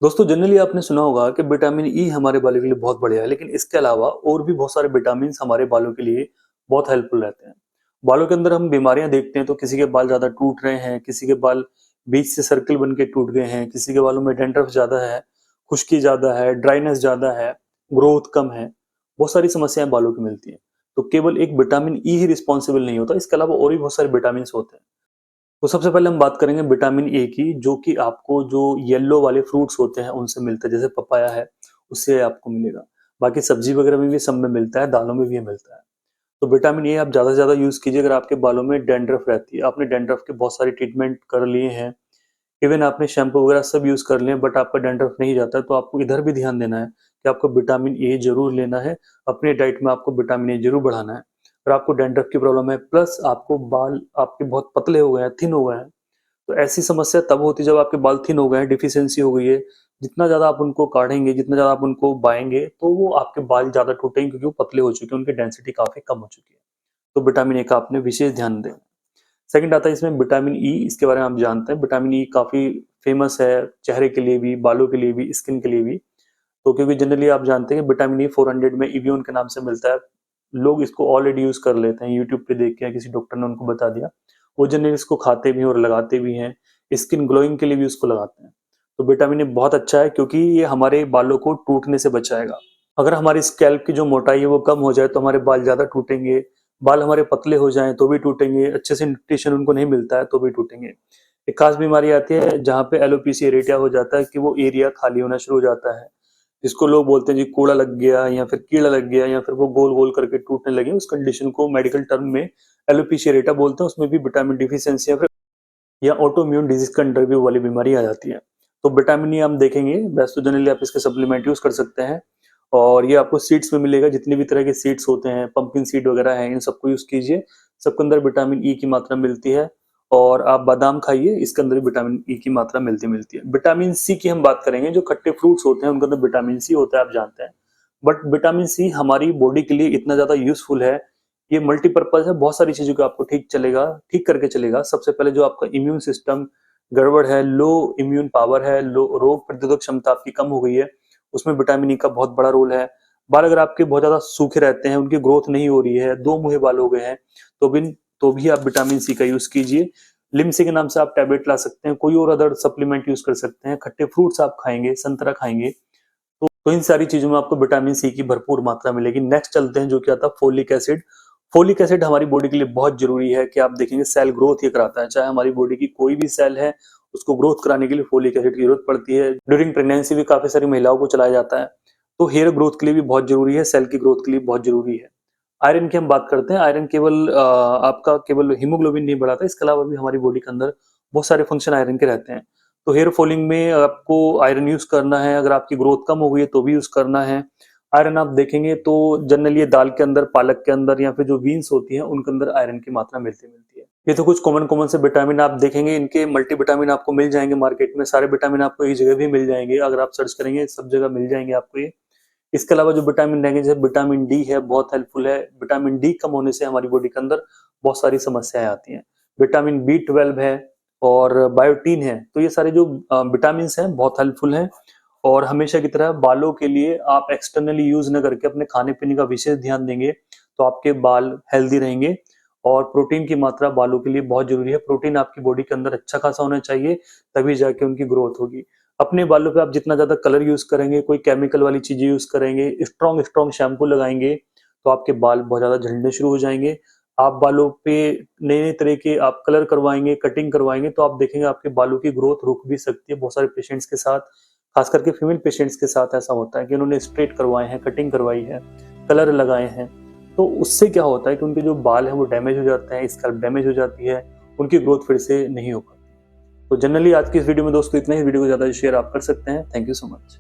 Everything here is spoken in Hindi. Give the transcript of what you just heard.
दोस्तों जनरली आपने सुना होगा कि विटामिन ई हमारे बालों के लिए बहुत बढ़िया है, लेकिन इसके अलावा और भी बहुत सारे विटामिन हमारे बालों के लिए बहुत हेल्पफुल रहते हैं। बालों के अंदर हम बीमारियां देखते हैं तो किसी के बाल ज्यादा टूट रहे हैं, किसी के बाल बीच से सर्कल बन के टूट गए हैं, किसी के बालों में डेंड्रफ ज्यादा है, खुश्की ज्यादा है, ड्राइनेस ज्यादा है, ग्रोथ कम है। बहुत सारी समस्याएं बालों की मिलती हैं। तो केवल एक विटामिन ई ही रिस्पॉन्सिबल नहीं होता, इसके अलावा और भी बहुत सारे विटामिन होते हैं। तो सबसे पहले हम बात करेंगे विटामिन ए की, जो कि आपको जो येलो वाले फ्रूट्स होते हैं उनसे मिलता है, जैसे पपाया है उससे आपको मिलेगा। बाकी सब्जी वगैरह में भी सब में मिलता है, दालों में भी ये मिलता है। तो विटामिन ए आप ज्यादा से ज्यादा यूज कीजिए अगर आपके बालों में डेंड्रफ रहती है। आपने डेंड्रफ के बहुत सारे ट्रीटमेंट कर लिए हैं, इवन आपने शैम्पू वगैरह सब यूज कर लिए, बट आपका डेंड्रफ नहीं जाता है, तो आपको इधर भी ध्यान देना है कि आपको विटामिन ए जरूर लेना है। अपनी डाइट में आपको विटामिन ए जरूर बढ़ाना है। अगर आपको डेंड्रफ की प्रॉब्लम है प्लस आपको बाल आपके बहुत पतले हो गए हैं, थिन हो गए हैं, तो ऐसी समस्या तब होती है जब आपके बाल थिन हो गए हैं, डिफिशियंसी हो गई है। जितना ज्यादा आप उनको काढ़ेंगे, जितना ज्यादा आप उनको बाएंगे, तो वो आपके बाल ज्यादा टूटेंगे क्योंकि वो पतले हो चुके हैं, उनकी डेंसिटी काफी कम हो चुकी है। तो विटामिन ए का आपने विशेष ध्यान दें। सेकंड आता है इसमें विटामिन ई, इसके बारे में आप जानते हैं। विटामिन ई काफी फेमस है, चेहरे के लिए भी, बालों के लिए भी, स्किन के लिए भी। तो क्योंकि जनरली आप जानते हैं विटामिन ई 400 में इव्यून के नाम से मिलता है। लोग इसको ऑलरेडी यूज कर लेते हैं, यूट्यूब पे देख के, किसी डॉक्टर ने उनको बता दिया, वो जनरली इसको खाते भी हैं और लगाते भी हैं। स्किन ग्लोइंग के लिए भी उसको लगाते हैं। तो विटामिन ए बहुत अच्छा है क्योंकि ये हमारे बालों को टूटने से बचाएगा। अगर हमारी स्कैल्प की जो मोटाई है वो कम हो जाए तो हमारे बाल ज्यादा टूटेंगे। बाल हमारे पतले हो जाएं तो भी टूटेंगे, अच्छे से न्यूट्रिशन उनको नहीं मिलता है तो भी टूटेंगे। एक खास बीमारी आती है जहाँ पे एलोपेशिया एरेटा हो जाता है कि वो एरिया खाली होना शुरू हो जाता है, जिसको लोग बोलते हैं जी कूड़ा लग गया या फिर कीड़ा लग गया या फिर वो गोल गोल करके टूटने लगे। उस कंडीशन को मेडिकल टर्म में एलोपेशिया एरेटा बोलते हैं। उसमें भी विटामिन डिफिशियंसी या ऑटोइम्यून डिजीज का इंटरव्यू वाली बीमारी आ जाती है। तो विटामिन ई हम देखेंगे, वैसे तो जनरली आप इसके सप्लीमेंट यूज कर सकते हैं, और ये आपको सीड्स में मिलेगा। जितनी भी तरह के सीड्स होते हैं, पंपकिन सीड वगैरह हैं, इन सबको यूज कीजिए। सबके अंदर विटामिन ई की मात्रा मिलती है। और आप बादाम खाइए, इसके अंदर भी विटामिन ई की मात्रा मिलती है। विटामिन सी की हम बात करेंगे, जो खट्टे फ्रूट्स होते हैं उनके अंदर विटामिन सी होता है, आप जानते हैं। बट विटामिन सी हमारी बॉडी के लिए इतना ज्यादा यूजफुल है, ये मल्टीपर्पज है, बहुत सारी चीजों को आपको ठीक करके चलेगा। सबसे पहले जो आपका इम्यून सिस्टम गड़बड़ है, लो इम्यून पावर है, लो रोग प्रतिरोधक क्षमता आपकी कम हो गई है, उसमें विटामिन ई का बहुत बड़ा रोल है। बाल अगर आपके बहुत ज्यादा सूखे रहते हैं, उनकी ग्रोथ नहीं हो रही है, दो मुहे बाल हो गए हैं, तो भी आप विटामिन सी का यूज कीजिए। लिमसी के नाम से आप टैबलेट ला सकते हैं, कोई और अदर सप्लीमेंट यूज कर सकते हैं। खट्टे फ्रूट्स आप खाएंगे, संतरा खाएंगे, तो इन सारी चीजों में आपको विटामिन सी की भरपूर मात्रा मिलेगी। नेक्स्ट चलते हैं जो कि आता है फोलिक एसिड। फोलिक एसिड हमारी बॉडी के लिए बहुत जरूरी है कि आप देखेंगे सेल ग्रोथ ये कराता है। चाहे हमारी बॉडी की कोई भी सेल है, उसको ग्रोथ कराने के लिए फोलिक एसिड की जरूरत पड़ती है। ड्यूरिंग प्रेगनेंसी भी काफी सारी महिलाओं को चलाया जाता है। तो हेयर ग्रोथ के लिए भी बहुत जरूरी है, सेल की ग्रोथ के लिए बहुत जरूरी है। आयरन की हम बात करते हैं। आयरन केवल आपका केवल हीमोग्लोबिन नहीं बढ़ाता, इसके अलावा भी हमारी बॉडी के अंदर बहुत सारे फंक्शन आयरन के रहते हैं। तो हेयर फॉलिंग में आपको आयरन यूज करना है। अगर आपकी ग्रोथ कम हो गई है तो भी यूज करना है। आयरन आप देखेंगे तो जनरली ये दाल के अंदर, पालक के अंदर या फिर जो बीन्स होती हैं उनके अंदर आयरन की मात्रा मिलती है। ये तो कुछ कॉमन कॉमन से विटामिन आप देखेंगे, इनके मल्टी विटामिन आपको मिल जाएंगे मार्केट में। सारे विटामिन आपको एक जगह भी मिल जाएंगे, अगर आप सर्च करेंगे सब जगह मिल जाएंगे आपको ये। इसके अलावा जो विटामिन रहेंगे, जैसे विटामिन डी है, बहुत हेल्पफुल है। विटामिन डी कम होने से हमारी बॉडी के अंदर बहुत सारी समस्याएं आती हैं। विटामिन बी 12 है और बायोटीन है। तो ये सारे जो विटामिन हैं बहुत हेल्पफुल हैं। और हमेशा की तरह बालों के लिए आप एक्सटर्नली यूज न करके अपने खाने पीने का विशेष ध्यान देंगे तो आपके बाल हेल्दी रहेंगे। और प्रोटीन की मात्रा बालों के लिए बहुत जरूरी है। प्रोटीन आपकी बॉडी के अंदर अच्छा खासा होना चाहिए, तभी जाके उनकी ग्रोथ होगी। अपने बालों पे आप जितना ज्यादा कलर यूज करेंगे, कोई केमिकल वाली चीजें यूज करेंगे, स्ट्रॉन्ग स्ट्रॉन्ग शैम्पू लगाएंगे, तो आपके बाल बहुत ज्यादा झड़ने शुरू हो जाएंगे। आप बालों पे नए नए तरह के आप कलर करवाएंगे, कटिंग करवाएंगे, तो आप देखेंगे आपके बालों की ग्रोथ रुक भी सकती है। बहुत सारे पेशेंट्स के साथ, खास करके फीमेल पेशेंट्स के साथ ऐसा होता है कि उन्होंने स्ट्रेट करवाए हैं, कटिंग करवाई है, कलर लगाए हैं, तो उससे क्या होता है कि उनके जो बाल हैं वो डैमेज हो जाते हैं, स्कैल्प डैमेज हो जाती है, उनकी ग्रोथ फिर से नहीं हो पाती। तो जनरली आज की इस वीडियो में दोस्तों इतना ही। वीडियो को ज्यादा शेयर आप कर सकते हैं। Thank you so much.